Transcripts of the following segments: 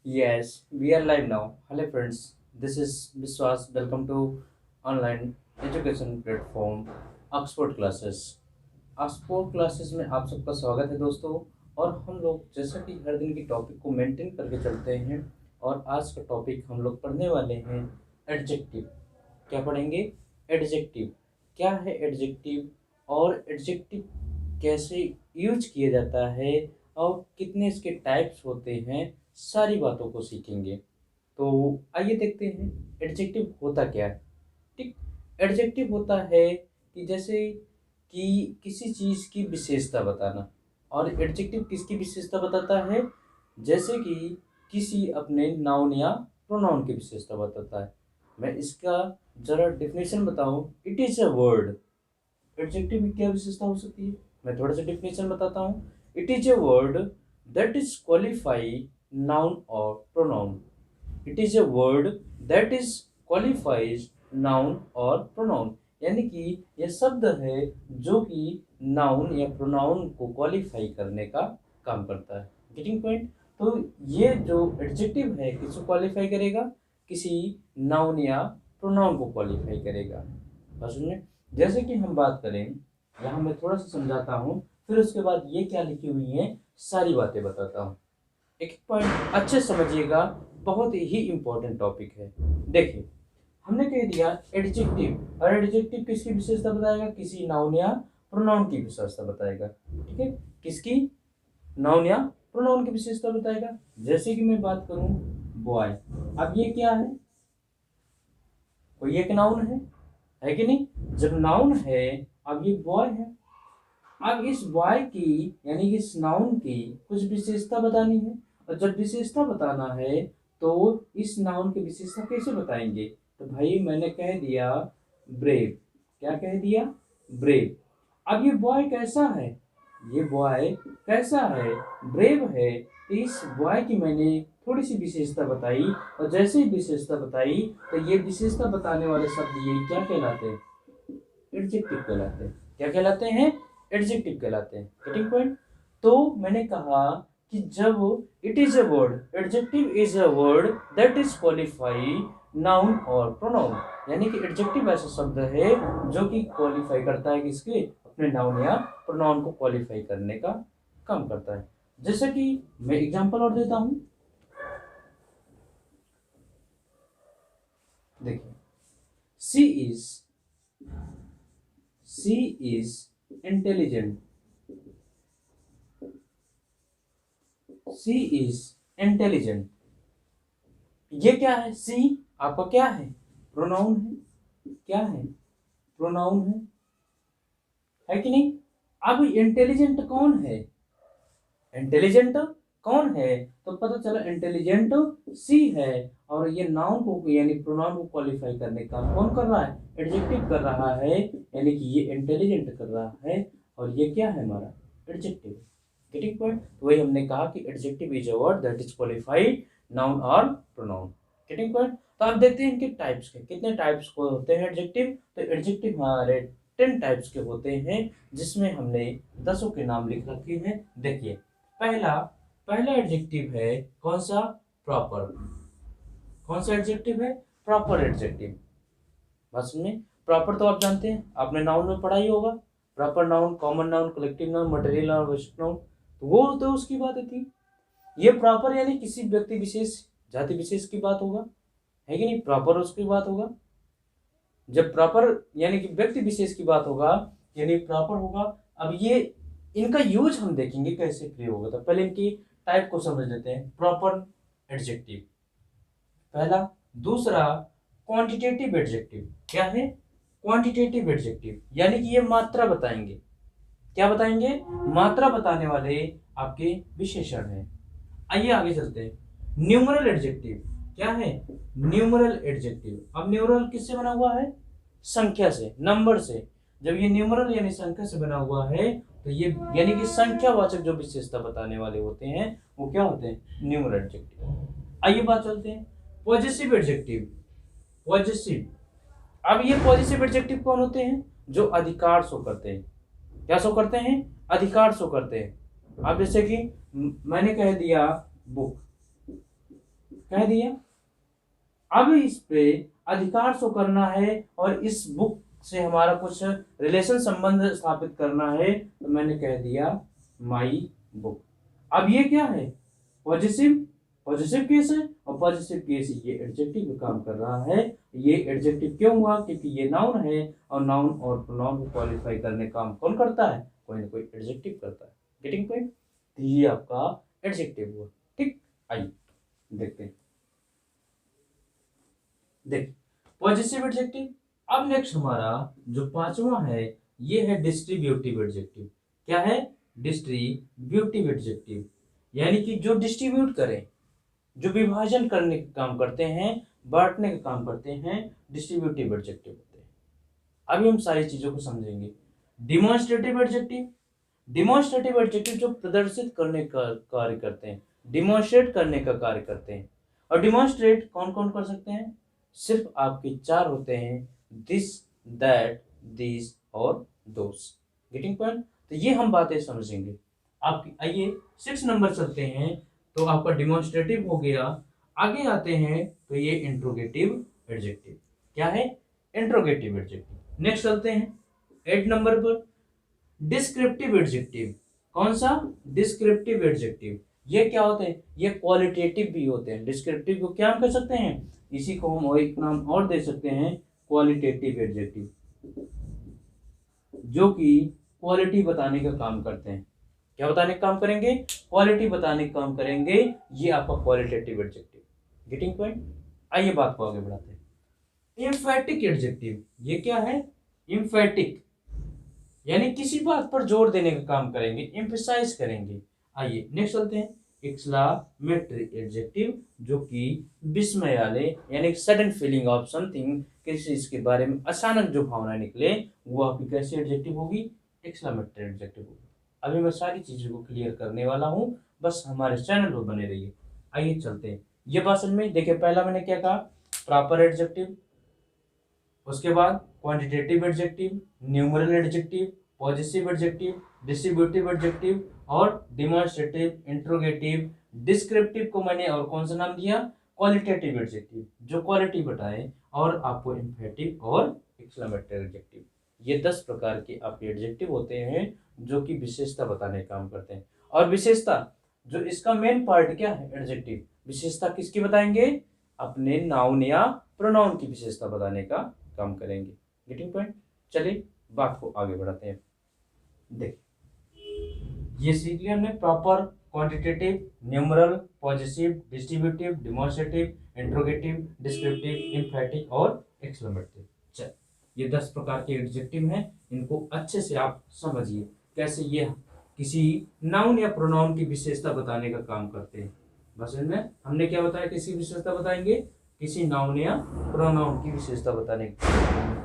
Yes, we are live now. Hello, friends. This is Biswas. Welcome to online education platform Oxford Classes. Oxford classes में आप सबका स्वागत है दोस्तों। और हम लोग जैसा कि हर दिन की टॉपिक को मेंटेन करके चलते हैं, और आज का टॉपिक हम लोग पढ़ने वाले हैं एडजेक्टिव। क्या पढ़ेंगे? एडजेक्टिव। क्या है एडजेक्टिव, और एडजेक्टिव कैसे यूज किया जाता है, और कितने इसके टाइप्स होते हैं, सारी बातों को सीखेंगे। तो आइए देखते हैं एडजेक्टिव होता क्या है। ठीक, एडजेक्टिव होता है कि जैसे कि किसी चीज़ की विशेषता बताना। और एडजेक्टिव किसकी विशेषता बताता है? जैसे कि किसी अपने नाउन या प्रोनाउन की विशेषता बताता है। मैं इसका ज़रा डेफिनेशन बताऊं। It is a word. Adjective की क्या विशेषता हो सकती है, मैं थोड़ा सा डेफिनेशन बताता हूँ। It is a word that is qualify noun और pronoun. It is a word that is qualifies noun और प्रोनाउन। यानी कि यह शब्द है जो कि नाउन या प्रोनाउन को क्वालिफाई करने का काम करता है। Getting point? तो ये जो एडजेक्टिव है किसको क्वालिफाई करेगा? किसी नाउन या प्रोनाउन को क्वालिफाई करेगा। बात सुनिए, जैसे कि हम बात करें, यहाँ मैं थोड़ा सा समझाता हूँ, फिर उसके बाद ये क्या लिखी हुई है सारी बातें बताता हूँ। एक पॉइंट अच्छे से समझिएगा, बहुत ही इंपॉर्टेंट टॉपिक है। देखिए, हमने कह दिया एडजेक्टिव, और एडजेक्टिव किसकी विशेषता बताएगा? किसी नाउन या प्रोनाउन की विशेषता बताएगा। ठीक है, किसकी? नाउन या प्रोनाउन की विशेषता बताएगा। जैसे कि मैं बात करूं बॉय, अब ये क्या है? कोई एक नाउन है कि नहीं? जब नाउन है, अब ये बॉय है। अब इस बॉय की यानी कि इस नाउन की कुछ विशेषता बतानी है, और जब विशेषता बताना है तो इस नाउन की विशेषता कैसे बताएंगे? तो भाई मैंने कह दिया ब्रेव। क्या कह दिया? ब्रेव। अब ये बॉय कैसा है? ये बॉय कैसा है? ब्रेव है। तो इस बॉय की मैंने थोड़ी सी विशेषता बताई, और जैसे ही विशेषता बताई तो ये विशेषता बताने वाले शब्द ये क्या कहलाते हैं? एडजेक्टिव कहलाते हैं। क्या कहलाते हैं? एडजेक्टिव कहलाते हैं। Getting point? तो मैंने कहा कि जब it is a word, adjective is a word that is qualify noun और प्रोनाउन। यानी कि एडजेक्टिव ऐसा शब्द है जो कि क्वालिफाई करता है किसके? अपने नाउन या प्रोनाउन को क्वालिफाई करने का काम करता है। जैसे कि मैं एग्जांपल और देता हूं। देखिए, she is she is intelligent. She is intelligent. ये क्या है? सी आपका क्या है? प्रोनाउन है। क्या है? प्रोनाउन है कि नहीं? अब इंटेलिजेंट कौन है? इंटेलिजेंट कौन है? तो पता चला इंटेलिजेंट सी है। और ये नाउन को यानी प्रोनाउन को क्वालिफाई करने का कौन कर रहा है? एडजेक्टिव कर रहा है। यानी कि ये इंटेलिजेंट कर रहा है, और ये क्या है हमारा? एडजेक्टिव। Getting point? तो वही हमने कहा कि adjective is a word that is qualified noun और प्रोनाउन। Getting point? तो आप देखते हैं इनके टाइप्स के, कितने टाइप्स को होते हैं एडजेक्टिव। तो एडजेक्टिव हमारे 10 टाइप्स के होते हैं, जिसमें हमने 10 के नाम लिख रखे हैं। देखिए, पहला पहला एडजेक्टिव है कौन सा? प्रॉपर। कौन सा एडजेक्टिव है? Proper adjective. बस में प्रॉपर तो आप जानते हैं, आपने नाउन में पढ़ा ही होगा। Proper noun, common noun, collective noun, material noun, आवश्यक नाउन। तो वो तो उसकी बात थी। ये प्रॉपर यानी किसी व्यक्ति विशेष, जाति विशेष की बात होगा, है कि नहीं? प्रॉपर उसकी बात होगा। जब प्रॉपर यानी कि व्यक्ति विशेष की बात होगा, यानी प्रॉपर होगा। अब ये इनका यूज हम देखेंगे कैसे प्रयोग होगा। तो पहले इनकी टाइप को समझ लेते हैं। प्रॉपर एडजेक्टिव पहला। दूसरा, क्वांटिटेटिव एडजेक्टिव। क्या है? क्वांटिटेटिव एडजेक्टिव, यानी कि ये मात्रा बताएंगे। क्या बताएंगे? मात्रा बताने वाले आपके विशेषण हैं। आइए आगे चलते हैं। Numeral adjective. क्या है? Numeral adjective. अब न्यूमरल किससे बना हुआ है? संख्या से, नंबर से। जब ये न्यूमरल यानी संख्या से बना हुआ है, तो ये यानी कि संख्यावाचक जो विशेषता बताने वाले होते हैं वो क्या होते हैं? Numeral adjective. आइए बात चलते हैं पॉजिटिव एडजेक्टिव। पॉजिटिव। अब ये पॉजिटिव एडजेक्टिव कौन होते हैं? जो अधिकार शो करते हैं। क्या शो करते हैं? अधिकार शो करते हैं। अब जैसे कि मैंने कह दिया बुक, कह दिया। अब इस पे अधिकार शो करना है और इस बुक से हमारा कुछ रिलेशन संबंध स्थापित करना है, तो मैंने कह दिया माई बुक। अब ये क्या है, पॉजिटिव पॉजिटिव केस है, और पॉजिटिव केस ये एडजेक्टिव में काम कर रहा है। ये एडजेक्टिव क्यों हुआ, क्योंकि ये नाउन है, और नाउन और प्रोनाउन को क्वालिफाई करने काम कौन करता है, कोई ना कोई एडजेक्टिव करता है। गेटिंग पॉइंट, तो ये आपका एडजेक्टिव हुआ। ठीक, आइए देखते हैं। देख, पॉजिटिव एडजेक्टिव। अब नेक्स्ट हमारा जो पांचवा है ये है डिस्ट्रीब्यूटिव एडजेक्टिव। क्या है, डिस्ट्रीब्यूटिव एडजेक्टिव, यानी कि जो डिस्ट्रीब्यूट करें, जो विभाजन करने का काम करते हैं, बांटने का काम करते हैं, डिस्ट्रीब्यूटिव एडजेक्टिव होते हैं। अभी हम सारी चीजों को समझेंगे। Demonstrative adjective. डिमॉन्स्ट्रेटिव एडजेक्टिव जो प्रदर्शित करने का कार्य करते हैं, डिमॉन्स्ट्रेट करने का कार्य करते हैं। और डिमॉन्स्ट्रेट कौन कौन कर सकते हैं, सिर्फ आपके चार होते हैं, दिस, दैट, दिस और दोस। गेटिंग पॉइंट, तो ये हम बातें समझेंगे आपकी। आइए 6 नंबर चलते हैं, तो आपका डिमॉन्स्ट्रेटिव हो गया। आगे आते हैं तो ये इंट्रोगेटिव एडजेक्टिव। क्या है, इंट्रोगेटिव एडजेक्टिव। नेक्स्ट चलते हैं 8 नंबर पर, डिस्क्रिप्टिव एडजेक्टिव। कौन सा, डिस्क्रिप्टिव एडजेक्टिव। ये क्या होते हैं, ये क्वालिटेटिव भी होते हैं। डिस्क्रिप्टिव को क्या हम कह सकते हैं, इसी को हम एक नाम और दे सकते हैं, क्वालिटेटिव एडजेक्टिव, जो कि क्वालिटी बताने का काम करते हैं। क्या बताने का काम करेंगे, क्वालिटी बताने का काम करेंगे। ये आपका क्वालिटेटिव एडजेक्टिव। गेटिंग पॉइंट, आइए बात को आगे बढ़ाते हैं। एम्फैटिक एडजेक्टिव। ये क्या है, एम्फैटिक, यानी किसी बात पर जोर देने का काम करेंगे, एम्फसाइज करेंगे। आइए नेक्स्ट चलते हैं, एक्सक्लामेटरी एडजेक्टिव, जो कि विस्मयालय, यानी सडन फीलिंग ऑफ समथिंग, किसी चीज के बारे में अचानक जो भावना निकले, वो आपकी कैसी एडजेक्टिव होगी, एक्सक्लामेटरी एडजेक्टिव होगी। अभी मैं सारी चीजों को क्लियर करने वाला हूं, बस हमारे चैनल पर बने रहिए। आइए चलते हैं, ये बात समझ में। देखिए पहला मैंने क्या कहा, प्रॉपर एडजेक्टिव, उसके बाद quantitative adjective, numeral adjective, positive adjective, distributive adjective और डिमॉन्स्ट्रेटिव, इंट्रोगेटिव, डिस्क्रिप्टिव को मैंने और कौन सा नाम दिया, क्वालिटेटिव एडजेक्टिव, जो क्वालिटी बताए, और आपको एम्फैटिक और एक्सक्लेमेटरी एडजेक्टिव। ये 10 प्रकार के आपके एडजेक्टिव होते हैं जो कि विशेषता बताने का काम करते हैं। और विशेषता, जो इसका मेन पार्ट क्या है, एडजेक्टिव। विशेषता किसकी बताएंगे, अपने नाउन या प्रोनाउन की विशेषता बताने का काम करेंगे। गेटिंग पॉइंट, चलिए बात को आगे बढ़ाते हैं। देख, ये सीख लिया हमने, proper, quantitative, numeral, positive, distributive, demonstrative, interrogative, descriptive, एम्फैटिक और एक्सक्लेमेटरी। चल, ये 10 प्रकार के एडजेक्टिव हैं, इनको अच्छे से आप समझिए कैसे ये किसी नाउन या प्रोनाउन की विशेषता बताने का काम करते हैं। बस इनमें हमने क्या बताया, किसी विशेषता बताएंगे, किसी नाउन या प्रोनाउन की विशेषता बताने का।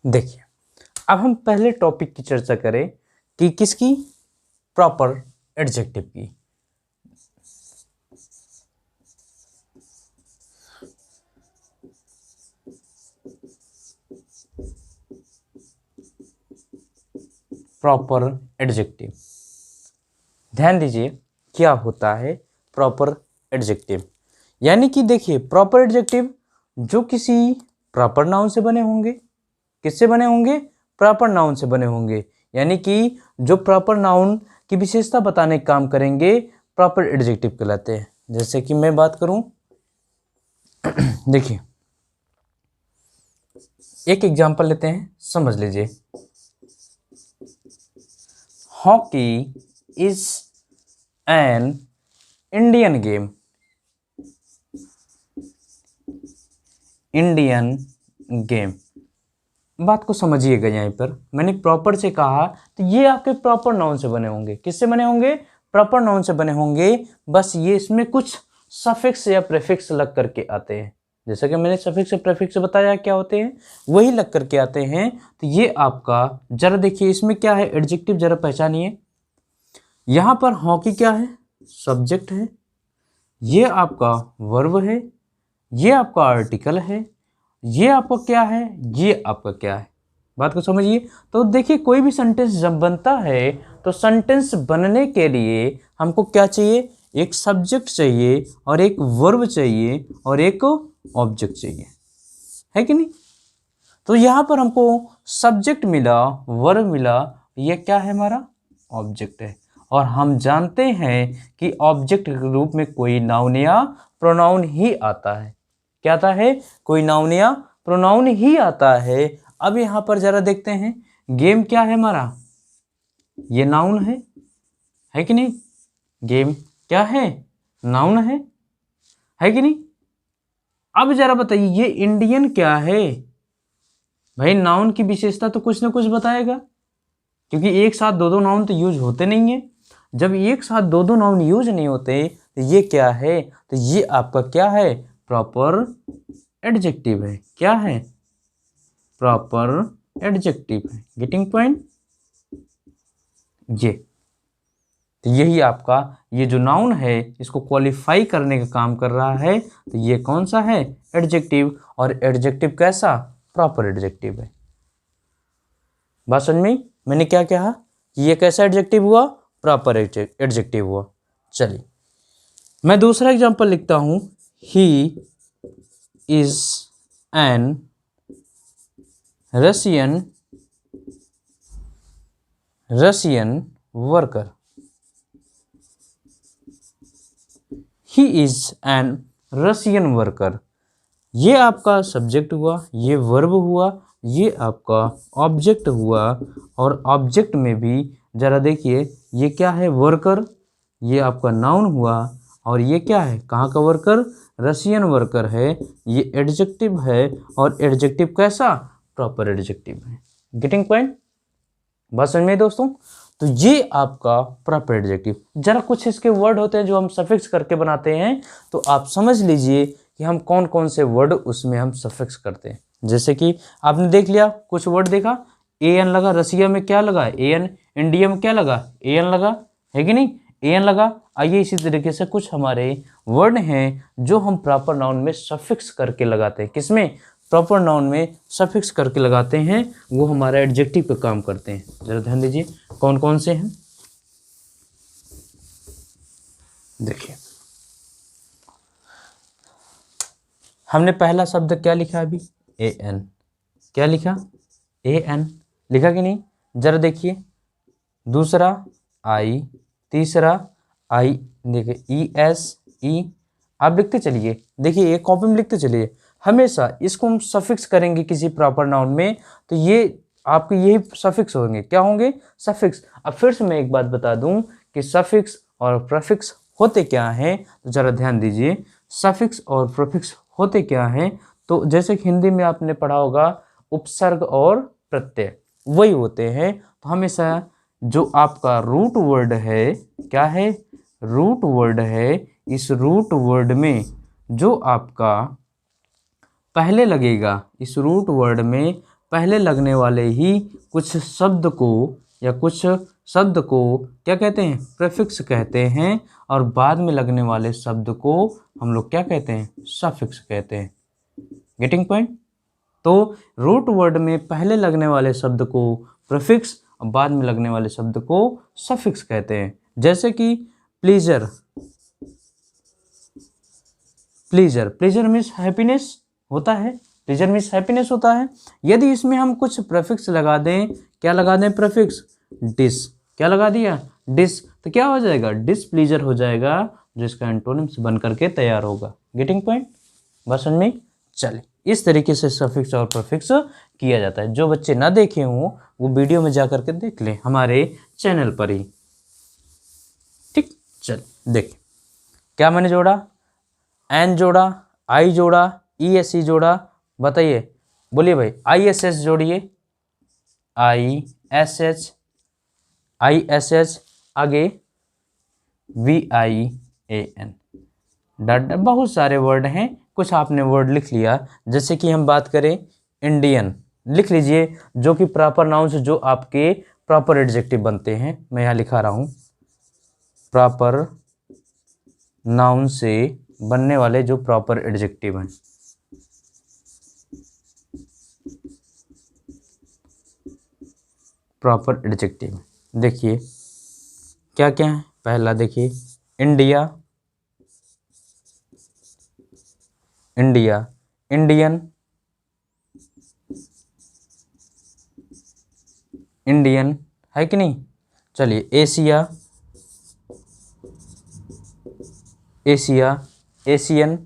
देखिए, अब हम पहले टॉपिक की चर्चा करें कि किसकी, प्रॉपर एडजेक्टिव की। प्रॉपर एडजेक्टिव, ध्यान दीजिए क्या होता है प्रॉपर एडजेक्टिव। यानी कि देखिए, प्रॉपर एडजेक्टिव जो किसी प्रॉपर नाउन से बने होंगे। किससे बने होंगे, प्रॉपर नाउन से बने होंगे, यानी कि जो प्रॉपर नाउन की विशेषता बताने का काम करेंगे, प्रॉपर एडजेक्टिव कहलाते हैं। जैसे कि मैं बात करूं, देखिए एक एग्जांपल लेते हैं, समझ लीजिए। Hockey is an Indian game. Indian game, बात को समझिएगा। यहाँ पर मैंने प्रॉपर से कहा, तो ये आपके प्रॉपर नाउन से बने होंगे। किससे बने होंगे, प्रॉपर नाउन से बने होंगे। बस ये इसमें कुछ सफिक्स या प्रीफिक्स लग करके आते हैं। जैसा कि मैंने सफिक्स या प्रीफिक्स बताया क्या होते हैं, वही लग करके आते हैं। तो ये आपका, जरा देखिए इसमें क्या है, एडजेक्टिव जरा पहचानिए। यहाँ पर हॉकी क्या है, सब्जेक्ट है, ये आपका वर्ब है, ये आपका आर्टिकल है, ये आपका क्या है, ये आपका क्या है। बात को समझिए। तो देखिए कोई भी सेंटेंस जब बनता है तो तो सेंटेंस बनने के लिए हमको क्या चाहिए, एक सब्जेक्ट चाहिए और एक वर्ब चाहिए और एक ऑब्जेक्ट चाहिए, है कि नहीं। तो यहाँ पर हमको सब्जेक्ट मिला, वर्ब मिला, ये क्या है, हमारा ऑब्जेक्ट है। और हम जानते हैं कि ऑब्जेक्ट के रूप में कोई नाउन या प्रोनाउन ही आता है। क्या आता है, कोई नाउन या प्रोनाउन ही आता है। अब यहाँ पर जरा देखते हैं, गेम क्या है हमारा, ये नाउन है कि नहीं। गेम क्या है, नाउन है कि नहीं। अब जरा बताइए ये इंडियन क्या है। भाई नाउन की विशेषता तो कुछ ना कुछ बताएगा, क्योंकि एक साथ दो दो नाउन तो यूज होते नहीं है। जब एक साथ दो दो नाउन यूज नहीं होते तो ये क्या है, तो ये आपका क्या है, प्रॉपर एडजेक्टिव है। क्या है, प्रॉपर एडजेक्टिव है। Getting point. ये तो यही आपका ये जो नाउन है इसको क्वालिफाई करने का काम कर रहा है। तो ये कौन सा है, एडजेक्टिव। और एडजेक्टिव कैसा, प्रॉपर एडजेक्टिव है। बात समझ में, मैंने क्या कहा कि ये कैसा एडजेक्टिव हुआ, प्रॉपर एडजेक्टिव हुआ। चलिए मैं दूसरा एग्जांपल लिखता हूं, he is an Russian worker. He is an Russian worker. ये आपका सब्जेक्ट हुआ, ये वर्ब हुआ, ये आपका ऑब्जेक्ट हुआ। और ऑब्जेक्ट में भी जरा देखिए ये क्या है, वर्कर, ये आपका नाउन हुआ। और ये क्या है, कहाँ का वर्कर, रशियन वर्कर है। ये एडजेक्टिव है और एडजेक्टिव कैसा, प्रॉपर एडजेक्टिव है। गेटिंग पॉइंट, बात समझ में दोस्तों। तो ये आपका प्रॉपर एडजेक्टिव। जरा कुछ इसके वर्ड होते हैं जो हम सफिक्स करके बनाते हैं, तो आप समझ लीजिए कि हम कौन कौन से वर्ड उसमें हम सफिक्स करते हैं। जैसे कि आपने देख लिया, कुछ वर्ड देखा, ए एन लगा, रसिया में क्या लगा, ए एन, इंडिया में क्या लगा, ए एन लगा, है कि नहीं, ए एन लगा। आइए इसी तरीके से कुछ हमारे वर्ड हैं जो हम प्रॉपर नाउन में सफिक्स करके लगाते हैं। किसमें, प्रॉपर नाउन में सफिक्स करके लगाते हैं, वो हमारा एडजेक्टिव का काम करते हैं। जरा ध्यान दीजिए कौन कौन से हैं। देखिए हमने पहला शब्द क्या लिखा अभी, ए एन। क्या लिखा, ए एन लिखा कि नहीं। जरा देखिए दूसरा आई, तीसरा आई, देखिए ई एस ई। आप लिखते चलिए, देखिए एक कॉपी में लिखते चलिए। हमेशा इसको हम सफिक्स करेंगे किसी प्रॉपर नाउन में, तो ये आपके यही सफिक्स होंगे। क्या होंगे, सफिक्स। अब फिर से मैं एक बात बता दूं कि सफिक्स और प्रीफिक्स होते क्या हैं, तो जरा ध्यान दीजिए। सफिक्स और प्रीफिक्स होते क्या हैं, तो जैसे कि हिंदी में आपने पढ़ा होगा उपसर्ग और प्रत्यय, वही होते हैं। तो हमेशा जो आपका रूट वर्ड है, क्या है, रूट वर्ड है, इस रूट वर्ड में जो आपका पहले लगेगा, इस रूट वर्ड में पहले लगने वाले ही कुछ शब्द को या कुछ शब्द को क्या कहते हैं, प्रीफिक्स कहते हैं। और बाद में लगने वाले शब्द को हम लोग क्या कहते हैं, सफिक्स कहते हैं। Getting point. तो रूट वर्ड में पहले लगने वाले शब्द को प्रीफिक्स और बाद में लगने वाले शब्द को सफिक्स कहते हैं। जैसे कि pleaser, pleaser, pleaser means happiness होता है, प्लीजर मीन्स हैप्पीनेस होता है। यदि इसमें हम कुछ प्रीफिक्स लगा दें, क्या लगा दें, प्रीफिक्स, डिस, क्या लगा दिया, डिस, तो क्या हो जाएगा, डिसप्लीजर हो जाएगा, जो इसका एंटोनिम्स बन करके तैयार होगा। गेटिंग पॉइंट, बस समझ में। चलिए इस तरीके से सफिक्स और प्रीफिक्स किया जाता है। जो बच्चे ना देखे हों वो वीडियो में जा करके देख लें हमारे चैनल पर ही। ठीक, चल देखिए क्या मैंने जोड़ा, एन जोड़ा, आई जोड़ा, ई एस ई जोड़ा। बताइए, बोलिए भाई, आई एस एच जोड़िए, I S H, I S H, आगे V I A N. Dot, बहुत सारे वर्ड हैं, कुछ आपने वर्ड लिख लिया। जैसे कि हम बात करें इंडियन, लिख लीजिए, जो कि प्रॉपर नाउन से जो आपके प्रॉपर एडजेक्टिव बनते हैं। मैं यहाँ लिखा रहा हूँ, प्रॉपर नाउन से बनने वाले जो प्रॉपर एडजेक्टिव हैं। प्रॉपर एडजेक्टिव देखिए क्या क्या है? पहला देखिए इंडिया, इंडिया, इंडियन, इंडियन, है कि नहीं? चलिए Asia, Asia, Asian,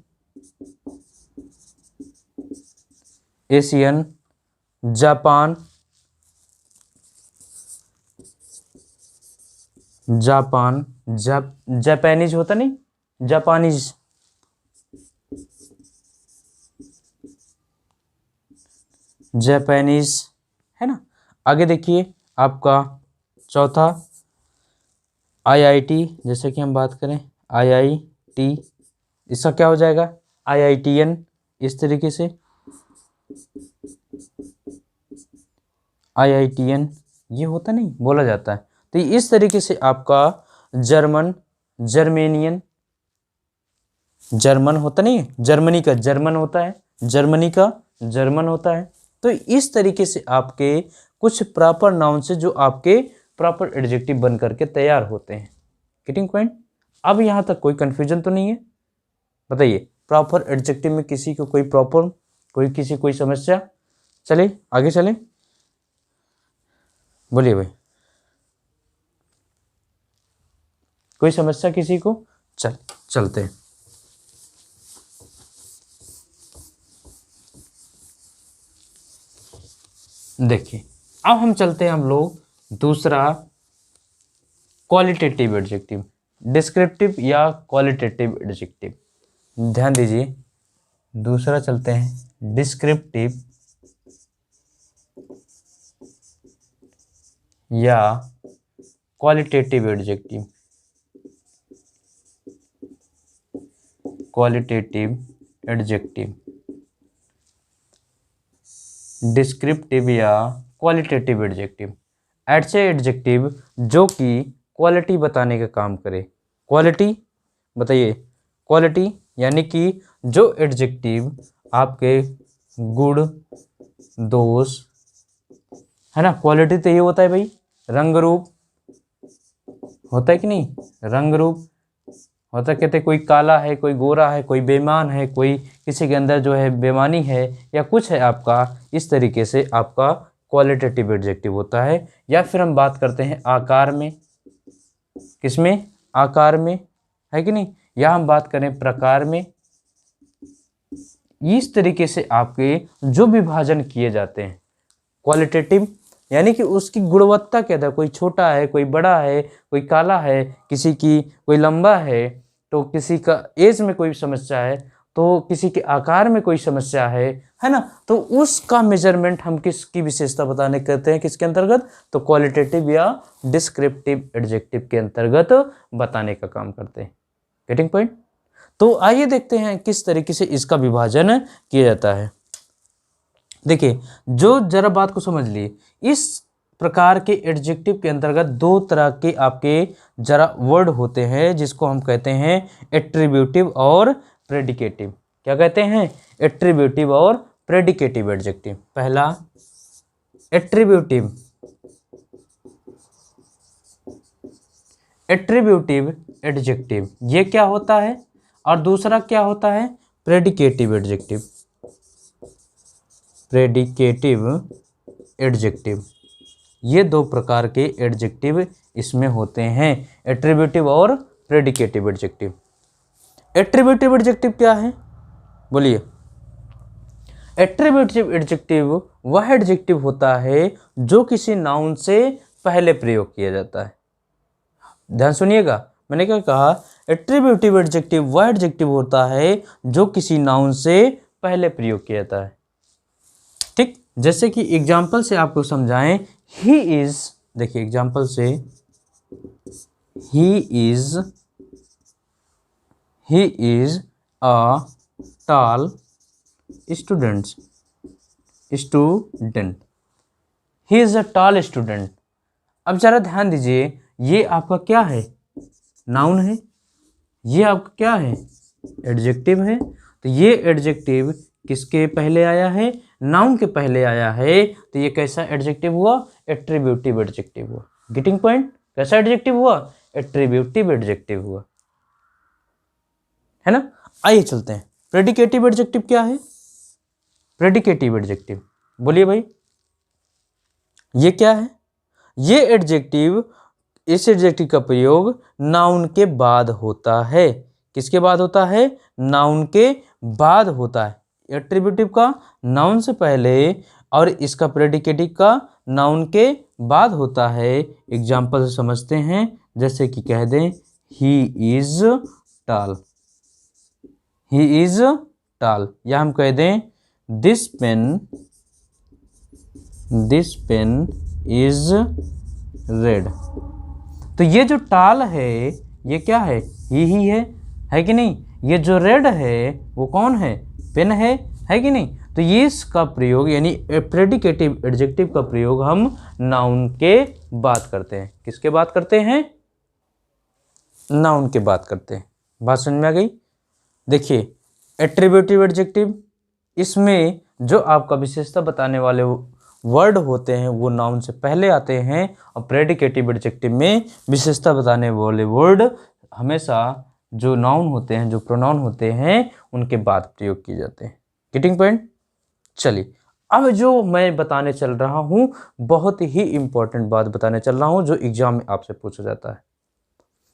Asian, Japan, Japan, Japanese होता नहीं, जापानीज, जापानीज, है ना। आगे देखिए आपका चौथा आईआईटी, जैसे कि हम बात करें आईआईटी, इसका क्या हो जाएगा? आईआईटीएन, इस तरीके से आईआईटीएन ये होता नहीं, बोला जाता है। तो इस तरीके से आपका जर्मन, जर्मेनियन, जर्मन होता नहीं है, जर्मनी का जर्मन होता है, जर्मनी का जर्मन होता है। तो इस तरीके से आपके कुछ प्रॉपर नाउन से जो आपके प्रॉपर एडजेक्टिव बन करके तैयार होते हैं। Getting point? अब यहाँ तक कोई कंफ्यूजन तो नहीं है? बताइए प्रॉपर एडजेक्टिव में किसी को कोई प्रॉपर कोई समस्या? चले आगे चलें, बोलिए भाई, कोई समस्या किसी को? चलते हैं। देखिए अब हम चलते हैं हम लोग दूसरा क्वालिटेटिव एडजेक्टिव, डिस्क्रिप्टिव या क्वालिटेटिव एडजेक्टिव। ध्यान दीजिए, दूसरा चलते हैं डिस्क्रिप्टिव या qualitative adjective, qualitative adjective, descriptive या क्वालिटेटिव एडजेक्टिव, ऐसे एडजेक्टिव जो कि क्वालिटी बताने का काम करे। क्वालिटी बताइए, क्वालिटी यानी कि जो एडजेक्टिव आपके गुण, दोष, है ना। क्वालिटी तो ये होता है भाई, रंग रूप होता है कि नहीं, रंग रूप होता, कहते कोई काला है, कोई गोरा है, कोई बेईमान है, कोई किसी के अंदर जो है बेईमानी है या कुछ है आपका, इस तरीके से आपका क्वालिटेटिव एडजेक्टिव होता है। या फिर हम बात करते हैं आकार में, किसमें? आकार में, है कि नहीं। या हम बात करें प्रकार में, इस तरीके से आपके जो विभाजन किए जाते हैं क्वालिटेटिव, यानी कि उसकी गुणवत्ता क्या था, कोई छोटा है, कोई बड़ा है, कोई काला है, किसी की कोई लंबा है, तो किसी का एज में कोई समस्या है, तो किसी के आकार में कोई समस्या है ना। तो उसका मेजरमेंट हम किसकी विशेषता बताने करते हैं, किसके अंतर्गत? तो क्वालिटेटिव या डिस्क्रिप्टिव एडजेक्टिव के अंतर्गत बताने का काम करते हैं। Getting point? तो आइए देखते हैं किस तरीके से इसका विभाजन किया जाता है। देखिए, जो जरा बात को समझ लिए, इस प्रकार के एडजेक्टिव के अंतर्गत दो तरह के आपके जरा वर्ड होते हैं, जिसको हम कहते हैं एट्रीब्यूटिव और प्रेडिकेटिव। क्या कहते हैं? एट्रीब्यूटिव और प्रेडिकेटिव एडजेक्टिव। पहला एट्रीब्यूटिव, एट्रीब्यूटिव एडजेक्टिव ये क्या होता है, और दूसरा क्या होता है? Predicative adjective, predicative adjective. ये दो प्रकार के एडजेक्टिव इसमें होते हैं, एट्रीब्यूटिव और प्रेडिकेटिव एडजेक्टिव। एट्रीब्यूटिव एडजेक्टिव क्या है, बोलिए? एट्रीब्यूटिव एडजेक्टिव वह एडजेक्टिव होता है जो किसी नाउन से पहले प्रयोग किया जाता है। ध्यान सुनिएगा, मैंने क्या कहा? एट्रीब्यूटिव एडजेक्टिव वह एडजेक्टिव होता है जो किसी नाउन से पहले प्रयोग किया जाता है। ठीक, जैसे कि एग्जाम्पल से आपको समझाएं, ही इज, देखिए एग्जाम्पल से, he is a tall student, he is a tall student. अब जरा ध्यान दीजिए, ये आपका क्या है? नाउन है। ये आपका क्या है? एडजेक्टिव है। तो ये एडजेक्टिव किसके पहले आया है? नाउन के पहले आया है। तो ये कैसा एडजेक्टिव हुआ? एट्रीब्यूटिव एडजेक्टिव हुआ। Getting point? कैसा एडजेक्टिव हुआ? एट्रीब्यूटिव एडजेक्टिव हुआ, है ना। आइए चलते हैं, प्रेडिकेटिव एडजेक्टिव क्या है? प्रेडिकेटिव एडजेक्टिव बोलिए भाई, ये क्या है? ये एडजेक्टिव, इस एडजेक्टिव का प्रयोग नाउन के बाद होता है। किसके बाद होता है? नाउन के बाद होता है। एट्रीब्यूटिव का नाउन से पहले और इसका प्रेडिकेटिव का नाउन के बाद होता है। एग्जाम्पल से समझते हैं, जैसे कि कह दें he is tall, he is tall, या हम कह दें दिस पेन इज रेड। तो ये जो टाल है ये क्या है? ही है कि नहीं? ये जो रेड है वो कौन है? पेन है कि नहीं? तो ये इसका प्रयोग यानी प्रेडिकेटिव एडजेक्टिव का प्रयोग हम नाउन के बाद करते हैं। किसके बाद करते हैं? नाउन के बाद करते हैं। बात समझ में आ गई? देखिए एट्रीब्यूटिव एडजेक्टिव, इसमें जो आपका विशेषता बताने वाले वर्ड होते हैं वो नाउन से पहले आते हैं, और प्रेडिकेटिव एडजेक्टिव में विशेषता बताने वाले वर्ड हमेशा जो नाउन होते हैं, जो प्रोनाउन होते हैं, उनके बाद प्रयोग किए जाते हैं। Getting point? चलिए अब जो मैं बताने चल रहा हूं बहुत ही इंपॉर्टेंट बात बताने चल रहा हूं जो एग्जाम में आपसे पूछा जाता है।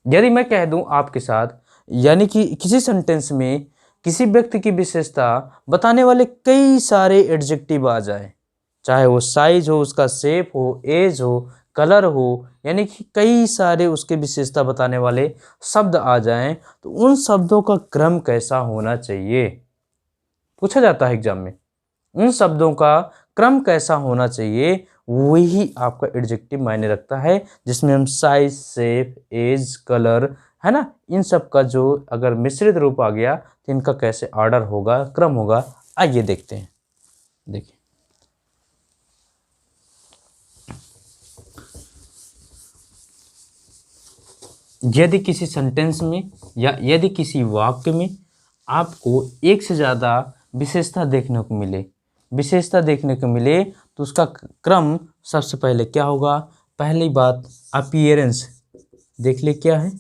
यदि मैं कह दूं आपके साथ, यानी कि किसी सेंटेंस में किसी व्यक्ति की विशेषता बताने वाले कई सारे एडजेक्टिव आ जाए, चाहे वो साइज हो, उसका शेप हो, एज हो, कलर हो, यानी कि कई सारे उसके विशेषता बताने वाले शब्द आ जाएं, तो उन शब्दों का क्रम कैसा होना चाहिए, पूछा जाता है एग्जाम में। उन शब्दों का क्रम कैसा होना चाहिए, वही आपका एडजेक्टिव मायने रखता है, जिसमें हम साइज, शेप, एज, कलर, है ना, इन सब का जो अगर मिश्रित रूप आ गया तो इनका कैसे ऑर्डर होगा, क्रम होगा। आइए देखते हैं। देखिए यदि किसी सेंटेंस में या यदि किसी वाक्य में आपको एक से ज़्यादा विशेषता देखने को मिले, तो उसका क्रम सबसे पहले क्या होगा? पहली बात अपीयरेंस देख ले, क्या है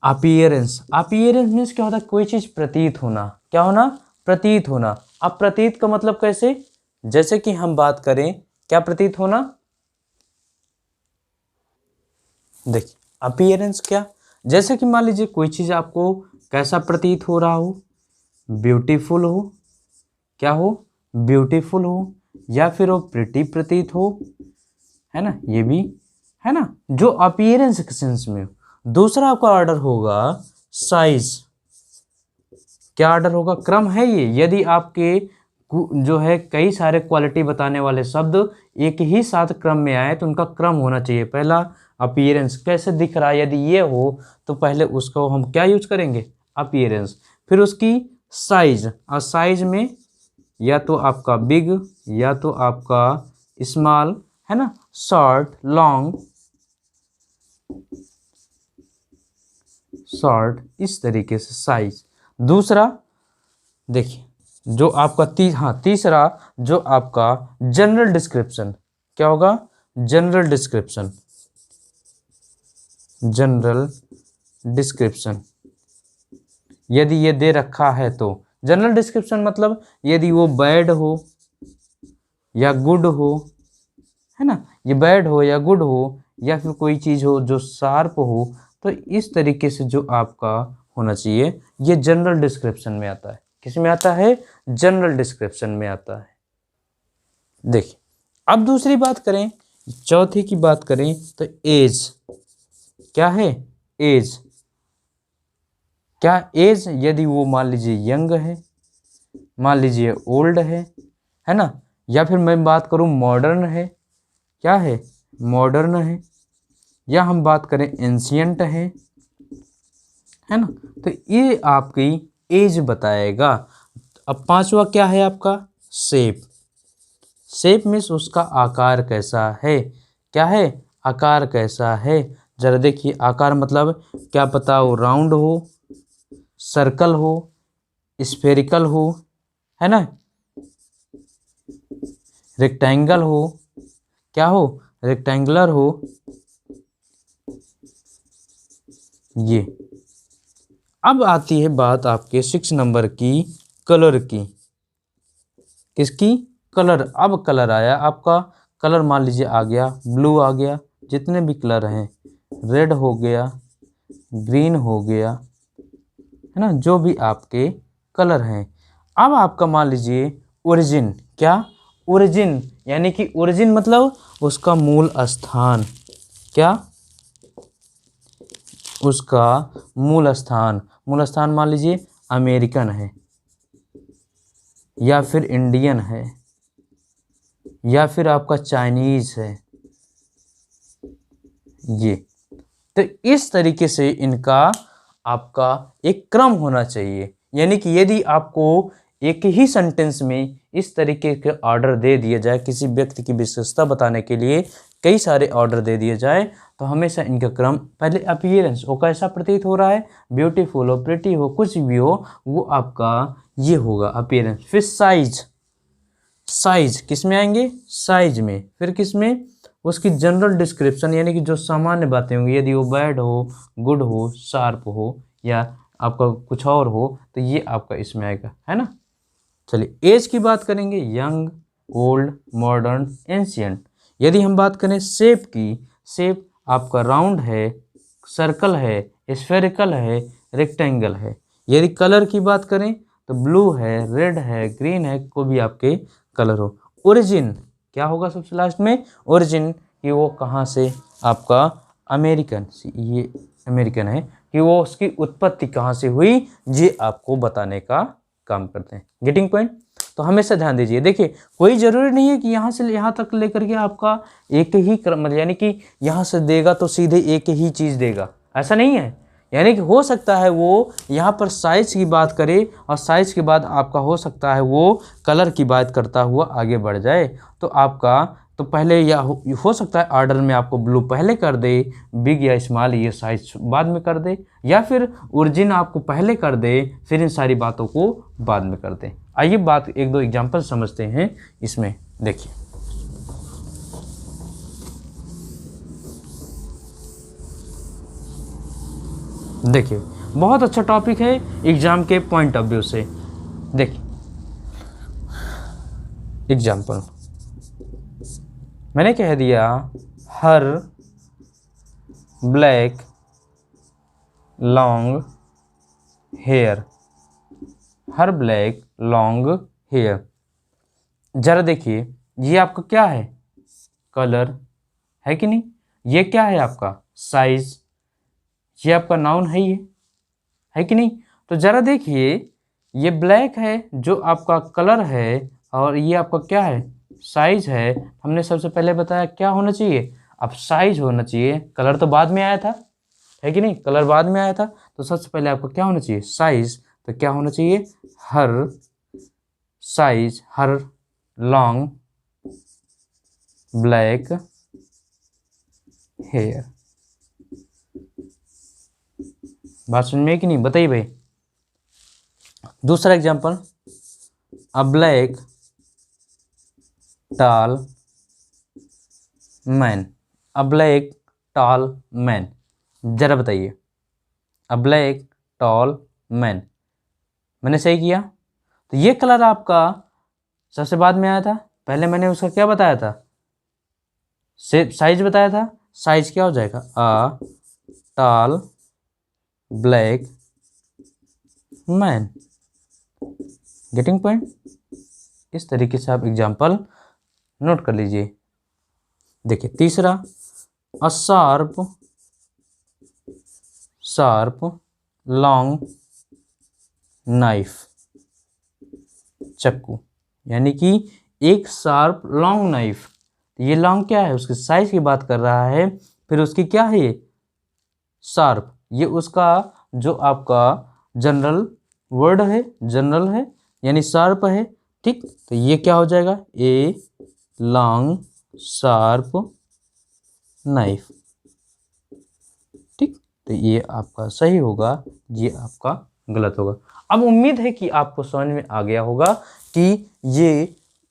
अपीयरेंस? अपीयरेंस मीन्स क्या होता है? कोई चीज़ प्रतीत होना। क्या होना? प्रतीत होना। अब प्रतीत का मतलब कैसे? जैसे कि हम बात करें, क्या प्रतीत होना? देखिए अपीयरेंस क्या, जैसे कि मान लीजिए कोई चीज़ आपको कैसा प्रतीत हो रहा हो? ब्यूटीफुल हो, क्या हो? ब्यूटीफुल हो, या फिर वो प्रिटी प्रतीत हो, है ना, ये भी है ना, जो अपीयरेंस के सेंस में हो। दूसरा आपका ऑर्डर होगा साइज। क्या ऑर्डर होगा? क्रम है ये। यदि आपके जो है कई सारे क्वालिटी बताने वाले शब्द एक ही साथ क्रम में आए तो उनका क्रम होना चाहिए। पहला अपीयरेंस, कैसे दिख रहा है, यदि ये हो तो पहले उसको हम क्या यूज करेंगे? अपीयरेंस। फिर उसकी साइज, और साइज में या तो आपका बिग या तो आपका स्मॉल, है ना, शॉर्ट, लॉन्ग, शॉर्ट, इस तरीके से साइज। दूसरा देखिए जो आपका तीसरा जो आपका जनरल डिस्क्रिप्शन, क्या होगा? General description. जनरल डिस्क्रिप्शन यदि ये दे रखा है तो जनरल डिस्क्रिप्शन मतलब यदि वो बैड हो या गुड हो, है ना, ये बैड हो या गुड हो, या फिर कोई चीज़ हो जो शार्प हो, तो इस तरीके से जो आपका होना चाहिए, ये जनरल डिस्क्रिप्शन में आता है। किस में आता है? जनरल डिस्क्रिप्शन में आता है। देखिए अब दूसरी बात करें, चौथी की बात करें तो एज। क्या है? एज। क्या एज? यदि वो मान लीजिए यंग है, मान लीजिए ओल्ड है ना, या फिर मैं बात करूं मॉडर्न है, क्या है? मॉडर्न है, या हम बात करें एंशियंट है ना, तो ये आपकी एज बताएगा। अब पांचवा क्या है आपका? शेप। शेप मीन्स उसका आकार कैसा है। क्या है? आकार कैसा है। जरा देखिए आकार मतलब क्या पता वो राउंड हो, सर्कल हो, स्फेरिकल हो, है ना, रेक्टेंगल हो, क्या हो? रेक्टेंगुलर हो, ये। अब आती है बात आपके 6 नंबर की, कलर की। किसकी? कलर। अब कलर आया आपका, कलर मान लीजिए आ गया, ब्लू आ गया, जितने भी कलर हैं, रेड हो गया, ग्रीन हो गया, है ना, जो भी आपके कलर हैं। अब आपका मान लीजिए ओरिजिन। क्या? ओरिजिन, यानी कि ओरिजिन मतलब उसका मूल स्थान। क्या? उसका मूल स्थान। मूल स्थान मान लीजिए अमेरिकन है, या फिर इंडियन है, या फिर आपका चाइनीज है। ये तो इस तरीके से इनका आपका एक क्रम होना चाहिए। यानी कि यदि आपको एक ही सेंटेंस में इस तरीके के ऑर्डर दे दिए जाए, किसी व्यक्ति की विशेषता बताने के लिए कई सारे ऑर्डर दे दिए जाए, तो हमेशा इनका क्रम, पहले अपीयरेंस वो कैसा प्रतीत हो रहा है, ब्यूटीफुल हो, प्रिटी हो, कुछ भी हो, वो आपका ये होगा अपीयरेंस। फिर साइज, साइज किस में आएंगे? साइज में। फिर किस में? उसकी जनरल डिस्क्रिप्शन, यानी कि जो सामान्य बातें होंगी, यदि वो बैड हो, गुड हो, शार्प हो, या आपका कुछ और हो, तो ये आपका इसमें आएगा, है ना। चलिए एज की बात करेंगे, यंग, ओल्ड, मॉडर्न, एंशियंट। यदि हम बात करें शेप की, शेप आपका राउंड है, सर्कल है, स्फेरिकल है, रेक्टेंगल है। यदि कलर की बात करें तो ब्लू है, रेड है, ग्रीन है, कोई भी आपके कलर हो। ओरिजिन क्या होगा सबसे लास्ट में? ओरिजिन कि वो कहाँ से, आपका अमेरिकन, ये अमेरिकन है, कि वो उसकी उत्पत्ति कहाँ से हुई, ये आपको बताने का काम करते हैं। Getting point? तो हमेशा ध्यान दीजिए। देखिए कोई ज़रूरी नहीं है कि यहाँ से यहाँ तक लेकर के आपका एक ही क्रम, यानी कि यहाँ से देगा तो सीधे एक ही चीज़ देगा, ऐसा नहीं है। यानी कि हो सकता है वो यहाँ पर साइज की बात करे, और साइज के बाद आपका हो सकता है वो कलर की बात करता हुआ आगे बढ़ जाए। तो आपका तो पहले या हो सकता है ऑर्डर में आपको ब्लू पहले कर दे, बिग या स्मॉल ये साइज बाद में कर दे, या फिर ओरिजिन आपको पहले कर दे, फिर इन सारी बातों को बाद में कर दे। आइए बात एक दो एग्जांपल समझते हैं इसमें। देखिए देखिए बहुत अच्छा टॉपिक है एग्जाम के पॉइंट ऑफ व्यू से। देखिए एग्जाम्पल मैंने कह दिया, हर ब्लैक लॉन्ग हेयर, हर ब्लैक लॉन्ग हेयर। जरा देखिए ये आपका क्या है? कलर है कि नहीं? ये क्या है आपका? साइज। ये आपका नाउन है, ये है कि नहीं? तो जरा देखिए ये ब्लैक है जो आपका कलर है, और ये आपका क्या है? साइज है। हमने सबसे पहले बताया क्या होना चाहिए? अब साइज होना चाहिए, कलर तो बाद में आया था, है कि नहीं? कलर बाद में आया था, तो सबसे पहले आपको क्या होना चाहिए? साइज। तो क्या होना चाहिए? हर साइज, हर लॉन्ग ब्लैक हेयर। बात समझ में कि नहीं? बताइए भाई। दूसरा एग्जांपल, अ ब्लैक टॉल मैन, अ ब्लैक टॉल मैन। जरा बताइए, अ ब्लैक टॉल मैन, मैंने सही किया? तो ये कलर आपका सबसे बाद में आया था, पहले मैंने उसका क्या बताया था? साइज बताया था। साइज क्या हो जाएगा? A tall black man. Getting point? इस तरीके से आप एग्जाम्पल नोट कर लीजिए। देखिए तीसरा, अ शार्प लॉन्ग नाइफ, चाकू, यानी कि एक शार्प लॉन्ग नाइफ। ये लॉन्ग क्या है? उसके साइज की बात कर रहा है। फिर उसकी क्या है? ये शार्प, ये उसका जो आपका जनरल वर्ड है, जनरल है, यानी शार्प है। ठीक, तो ये क्या हो जाएगा? A long sharp knife. ठीक, तो ये आपका सही होगा, ये आपका गलत होगा। अब उम्मीद है कि आपको समझ में आ गया होगा कि ये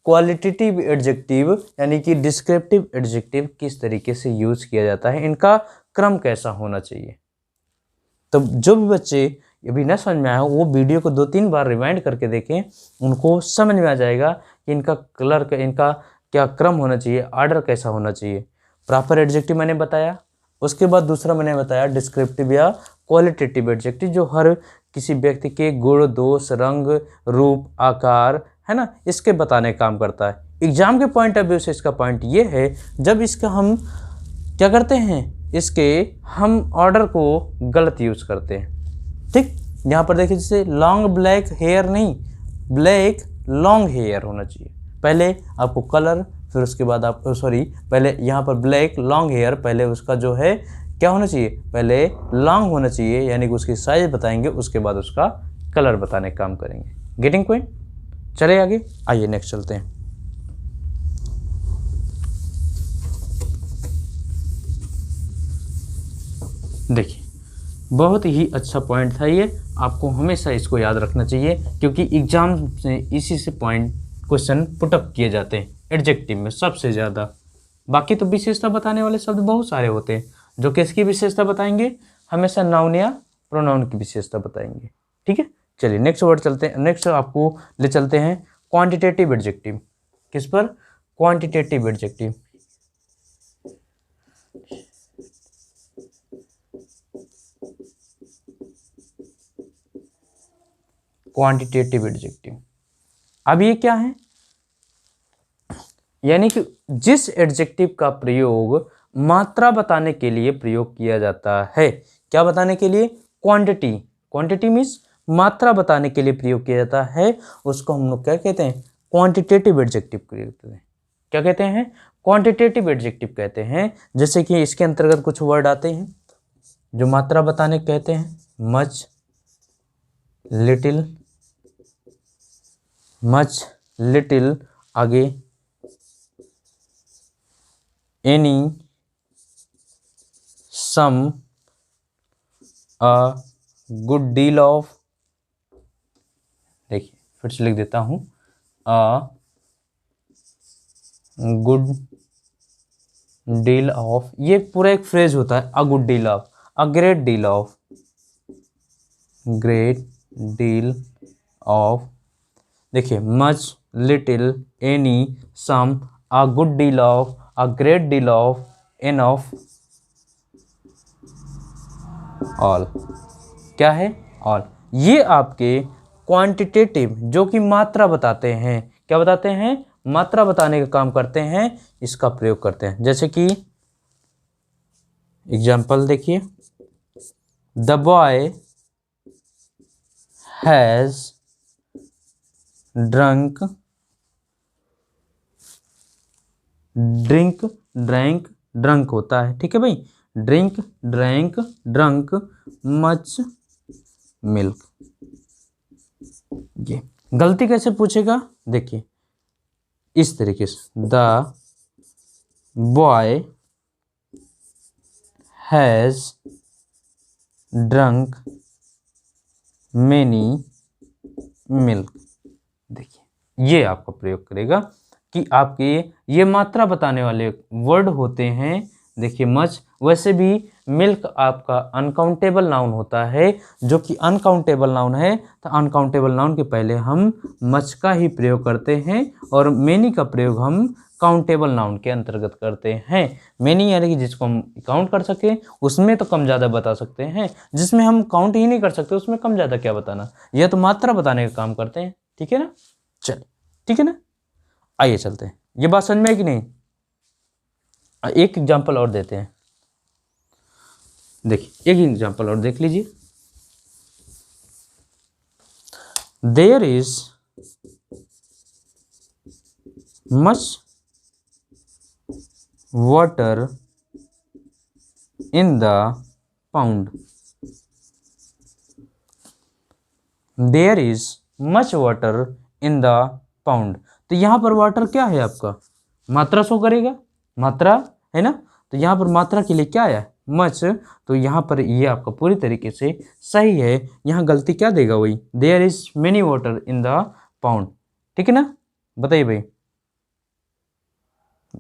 क्वालिटेटिव एडजेक्टिव यानी कि डिस्क्रिप्टिव एडजेक्टिव किस तरीके से यूज किया जाता है, इनका क्रम कैसा होना चाहिए। तो जो भी बच्चे अभी न समझ में आया हो वो वीडियो को 2-3 बार रिवाइंड करके देखें, उनको समझ में आ जाएगा कि इनका कलर का इनका क्या क्रम होना चाहिए, ऑर्डर कैसा होना चाहिए। प्रॉपर एडजेक्टिव मैंने बताया, उसके बाद दूसरा मैंने बताया डिस्क्रिप्टिव या क्वालिटेटिव एडजेक्टिव, जो हर किसी व्यक्ति के गुण, दोष, रंग, रूप, आकार, है ना, इसके बताने का काम करता है। एग्जाम के पॉइंट ऑफ व्यू से इसका पॉइंट ये है, जब इसका हम क्या करते हैं, इसके हम ऑर्डर को गलत यूज करते हैं। ठीक, यहाँ पर देखिए जैसे लॉन्ग ब्लैक हेयर नहीं, ब्लैक लॉन्ग हेयर होना चाहिए। पहले आपको कलर, फिर उसके बाद आप पहले यहाँ पर ब्लैक लॉन्ग हेयर, पहले उसका जो है क्या होना चाहिए, पहले लॉन्ग होना चाहिए, यानी कि उसकी साइज बताएंगे, उसके बाद उसका कलर बताने का काम करेंगे। Getting point. चले आगे, आइए नेक्स्ट चलते हैं। देखिए बहुत ही अच्छा पॉइंट था ये, आपको हमेशा इसको याद रखना चाहिए, क्योंकि एग्जाम से इसी से पॉइंट क्वेश्चन पुटअप किए जाते हैं एडजेक्टिव में सबसे ज़्यादा। बाकी तो विशेषता बताने वाले शब्द बहुत सारे होते हैं, जो किसकी विशेषता बताएंगे, हमेशा नाउन या प्रोनाउन की विशेषता बताएंगे। ठीक है, चलिए नेक्स्ट वर्ड चलते हैं। नेक्स्ट आपको ले चलते हैं क्वांटिटेटिव एडजेक्टिव। किस पर, क्वांटिटेटिव एडजेक्टिव। क्वांटिटेटिव एडजेक्टिव, अब ये क्या है, यानी कि जिस एडजेक्टिव का प्रयोग मात्रा बताने के लिए प्रयोग किया जाता है। क्या बताने के लिए, क्वांटिटी। क्वांटिटी मीन्स मात्रा बताने के लिए प्रयोग किया जाता है, उसको हम लोग क्या कहते हैं, क्वांटिटेटिव एडजेक्टिव कहते हैं। क्या कहते हैं, क्वांटिटेटिव एडजेक्टिव कहते हैं। जैसे कि इसके अंतर्गत कुछ वर्ड आते हैं जो मात्रा बताने कहते हैं, मच, लिटिल, मच, लिटिल, आगे any, some, a good deal of. देखिए फिर से लिख देता हूं, अ गुड डील ऑफ, ये पूरा एक फ्रेज होता है, a good deal of, a great deal of, great deal of. देखिए much, little, any, some, a good deal of, a great deal of, enough, all. क्या है, ऑल। ये आपके क्वांटिटेटिव जो कि मात्रा बताते हैं, क्या बताते हैं, मात्रा बताने का काम करते हैं, इसका प्रयोग करते हैं। जैसे कि एग्जाम्पल देखिए, the boy has drunk, drink, drank, drunk होता है, ठीक है भाई, drink, drank, drunk, much milk. ये गलती कैसे पूछेगा, देखिए इस तरीके से, the boy has drunk many milk. देखिए ये आपका प्रयोग करेगा कि आपके ये मात्रा बताने वाले वर्ड होते हैं। देखिए मच, वैसे भी मिल्क आपका अनकाउंटेबल नाउन होता है, जो कि अनकाउंटेबल नाउन है, तो अनकाउंटेबल नाउन के पहले हम मच का ही प्रयोग करते हैं, और मेनी का प्रयोग हम काउंटेबल नाउन के अंतर्गत करते हैं। मेनी यानी कि जिसको हम काउंट कर सके, उसमें तो कम ज़्यादा बता सकते हैं, जिसमें हम काउंट ही नहीं कर सकते उसमें कम ज़्यादा क्या बताना, यह तो मात्रा बताने का काम करते हैं। ठीक है ना, चल ठीक है ना, आइए चलते हैं। ये बात समझ में है कि नहीं, एक एग्जांपल और देते हैं। देखिए एक एग्जांपल और देख लीजिए, there is much water in the pond. There is much water in the pond. तो यहां पर वाटर क्या है, आपका मात्रा शो करेगा, मात्रा है ना, तो यहां पर मात्रा के लिए क्या आया, मच, तो यहां पर ये आपका पूरी तरीके से सही है। यहां गलती क्या देगा, वही there is many water in the pond. ठीक है ना, बताइए भाई,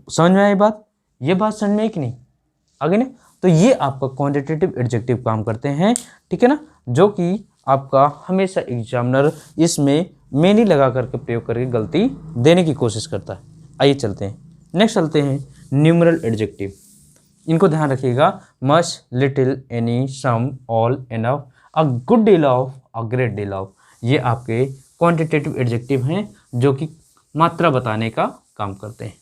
समझ में आई बात, ये बात समझ में है कि नहीं, आगे ना। तो ये आपका क्वांटिटेटिव एडजेक्टिव काम करते हैं, ठीक है ना, जो कि आपका हमेशा एग्जामिनर इसमें मेनी लगा करके प्रयोग करके गलती देने की कोशिश करता है। आइए चलते हैं, नेक्स्ट चलते हैं न्यूमरल एडजेक्टिव। इनको ध्यान रखिएगा, much, little, any, some, all, enough, a good deal of, a great deal of, ये आपके क्वांटिटेटिव एडजेक्टिव हैं जो कि मात्रा बताने का काम करते हैं।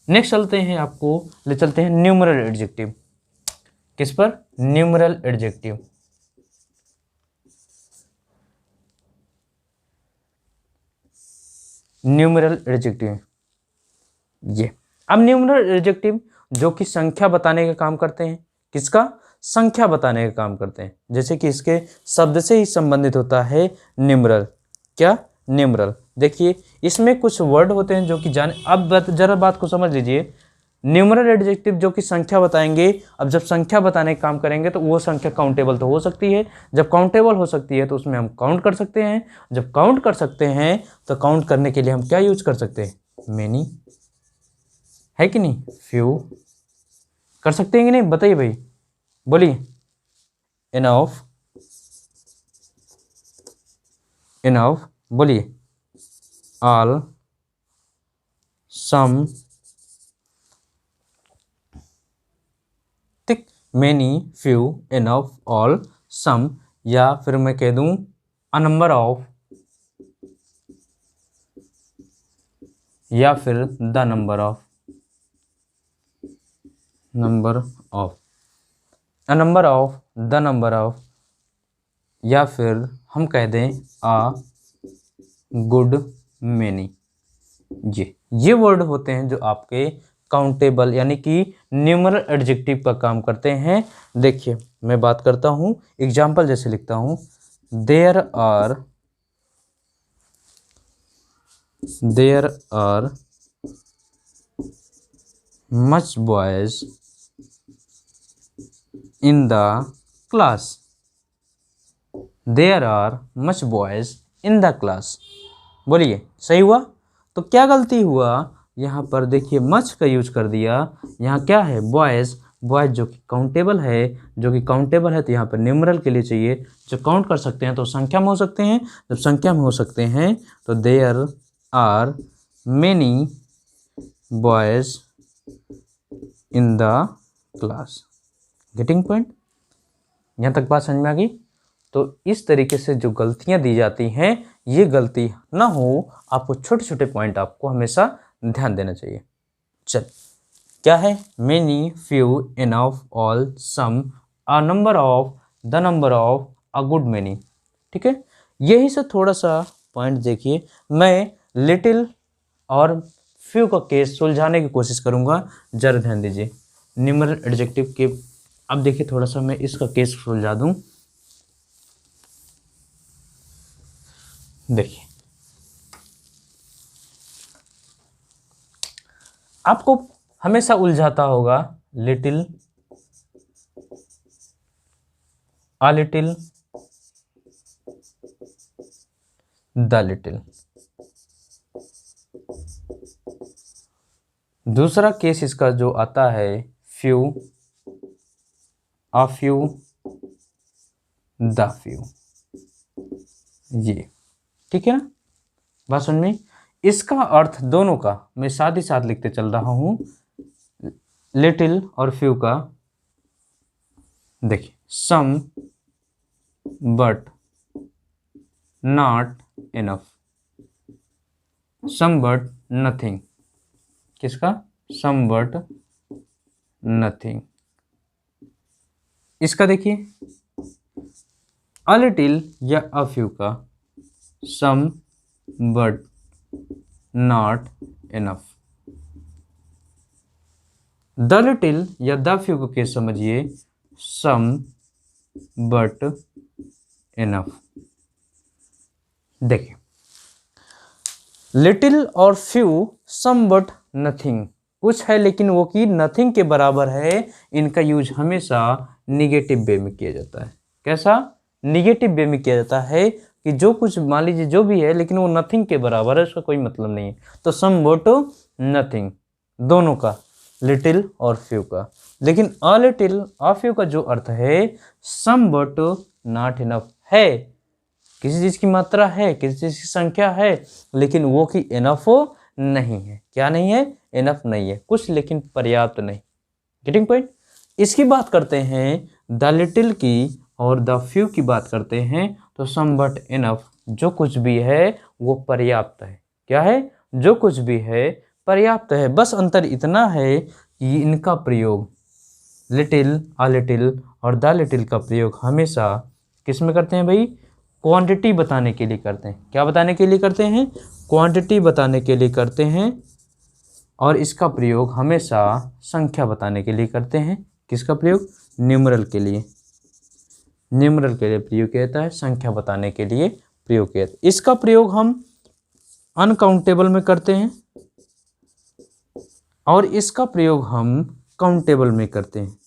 नेक्स्ट चलते हैं, आपको ले चलते हैं न्यूमरल एडजेक्टिव। किस पर? Numeral adjective. न्यूमरल एडजेक्टिव ये। अब न्यूमरल एडजेक्टिव जो कि संख्या बताने का काम करते हैं। किसका? संख्या बताने का काम करते हैं। जैसे कि इसके शब्द से ही संबंधित होता है न्यूमरल। क्या? न्यूमरल। देखिए इसमें कुछ वर्ड होते हैं जो कि जाने, अब जरा बात को समझ लीजिए। न्यूमरल एडजेक्टिव जो कि संख्या बताएंगे, अब जब संख्या बताने का काम करेंगे तो वो संख्या काउंटेबल तो हो सकती है। जब काउंटेबल हो सकती है तो उसमें हम काउंट कर सकते हैं। जब काउंट कर सकते हैं तो काउंट करने के लिए हम क्या यूज कर सकते हैं? मेनी, है कि नहीं? फ्यू कर सकते हैं कि नहीं? बताइए भाई, बोलिए। इनफ, इनफ, बोलिए। ऑल, सम, ठीक, मेनी, फ्यू, इनफ, ऑल, सम, या फिर मैं कह दूं अ नंबर ऑफ, या फिर the number of, number of, a number of, the number of, या फिर हम कह दें अ गुड मेनी। ये वर्ड होते हैं जो आपके काउंटेबल यानी कि न्यूमरल एडजेक्टिव का काम करते हैं। देखिए मैं बात करता हूं, एग्जाम्पल जैसे लिखता हूं, there are much boys in the class. There are much boys in the class. बोलिए, सही हुआ? तो क्या गलती हुआ यहाँ पर? देखिए मच का यूज कर दिया। यहाँ क्या है? बॉयज। बॉयज जो कि काउंटेबल है, जो कि काउंटेबल है तो यहाँ पर न्यूमरल के लिए चाहिए। जो काउंट कर सकते हैं तो संख्या में हो सकते हैं। जब संख्या में हो सकते हैं तो there are many boys in the class. Getting point? यहाँ तक बात समझ में आ गई? तो इस तरीके से जो गलतियां दी जाती हैं, ये गलती ना हो, आपको छोटे छोटे पॉइंट आपको हमेशा ध्यान देना चाहिए। चल, क्या है? Many, few, enough, all, some, a number of, the number of, a good many. ठीक है, यही से थोड़ा सा पॉइंट देखिए। मैं लिटिल और फ्यू का केस सुलझाने की कोशिश करूंगा। जरा ध्यान दीजिए न्यूमरल एडजेक्टिव के। अब देखिए थोड़ा सा मैं इसका केस सुलझा दूं। देखिए आपको हमेशा उलझाता होगा little, a little, the little. दूसरा केस इसका जो आता है few, a few, the few. ये ठीक है ना? बात समझ में? इसका अर्थ दोनों का मैं साथ ही साथ लिखते चल रहा हूं। लिटिल और फ्यू का देखिए, some but not enough, some but nothing. किसका? Some but nothing. इसका देखिए अ लिटिल या अ फ्यू का some but not enough. The little या द फ्यू को केस समझिए, सम बट इनफ। देखिए लिटिल और फ्यू, सम बट नथिंग, कुछ है लेकिन वो कि नथिंग के बराबर है। इनका यूज हमेशा निगेटिव वे में किया जाता है। कैसा? निगेटिव वे में किया जाता है कि जो कुछ मान लीजिए जो भी है लेकिन वो नथिंग के बराबर है, उसका कोई मतलब नहीं है। तो सम बट नथिंग दोनों का लिटिल और फ्यू का। लेकिन अ लिटिल अ फ्यू का जो अर्थ है सम बट नॉट इनफ है, किसी चीज की मात्रा है, किसी चीज की संख्या है, लेकिन वो कि इनफ नहीं है। क्या नहीं है? इनफ नहीं है, कुछ लेकिन पर्याप्त नहीं। Getting point. इसकी बात करते हैं द लिटिल की और द फ्यू की बात करते हैं तो सम बट इनफ, जो कुछ भी है वो पर्याप्त है। क्या है? जो कुछ भी है पर्याप्त है। बस अंतर इतना है कि इनका प्रयोग लिटिल, अ लिटिल और द लिटिल का प्रयोग हमेशा किस में करते हैं भाई? क्वांटिटी बताने के लिए करते हैं। क्या बताने के लिए करते हैं? क्वांटिटी बताने के लिए करते हैं। और इसका प्रयोग हमेशा संख्या बताने के लिए करते हैं। किसका प्रयोग? न्यूमरल के लिए। न्यूमरल के लिए प्रयोग किया जाता है, संख्या बताने के लिए प्रयोग किया जाता है। इसका प्रयोग हम अनकाउंटेबल में करते हैं और इसका प्रयोग हम काउंटेबल में करते हैं।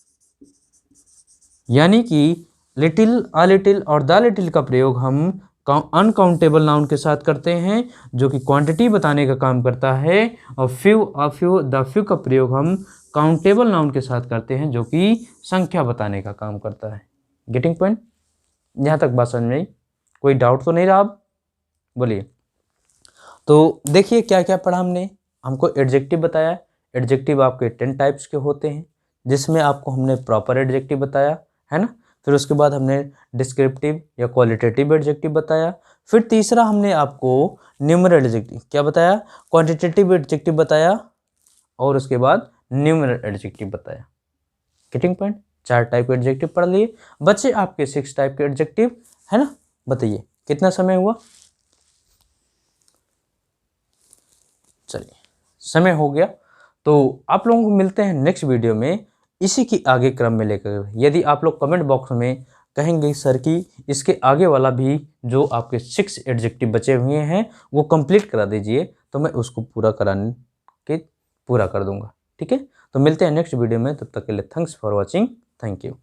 यानी कि लिटिल, अ लिटिल और द लिटिल का प्रयोग हम अनकाउंटेबल नाउन के साथ करते हैं जो कि क्वांटिटी बताने का काम करता है, और few, a few, the few का प्रयोग हम काउंटेबल नाउन के साथ करते हैं जो कि संख्या बताने का काम करता है। Getting point. यहाँ तक बात समझ में आई? कोई डाउट तो नहीं रहा? अब बोलिए। तो देखिए क्या क्या पढ़ा हमने। हमको एडजेक्टिव बताया। एडजेक्टिव आपके 10 टाइप्स के होते हैं, जिसमें आपको हमने प्रॉपर एडजेक्टिव बताया है ना। फिर उसके बाद हमने डिस्क्रिप्टिव या क्वालिटेटिव एडजेक्टिव बताया। फिर तीसरा हमने आपको न्यूमरल एडजेक्टिव क्या बताया? क्वांटिटेटिव एडजेक्टिव बताया। और उसके बाद न्यूमरल एडजेक्टिव बताया। Getting point. 4 टाइप के एडजेक्टिव पढ़ लिए। बच्चे आपके 6 टाइप के एडजेक्टिव है ना। बताइए कितना समय हुआ? चलिए समय हो गया, तो आप लोगों को मिलते हैं नेक्स्ट वीडियो में इसी की आगे क्रम में लेकर। यदि आप लोग कमेंट बॉक्स में कहेंगे सर कि इसके आगे वाला भी जो आपके 6 एडजेक्टिव बचे हुए हैं वो कंप्लीट करा दीजिए, तो मैं उसको पूरा कर दूंगा। ठीक है, तो मिलते हैं नेक्स्ट वीडियो में। तब तक के लिए thanks for watching. Thank you.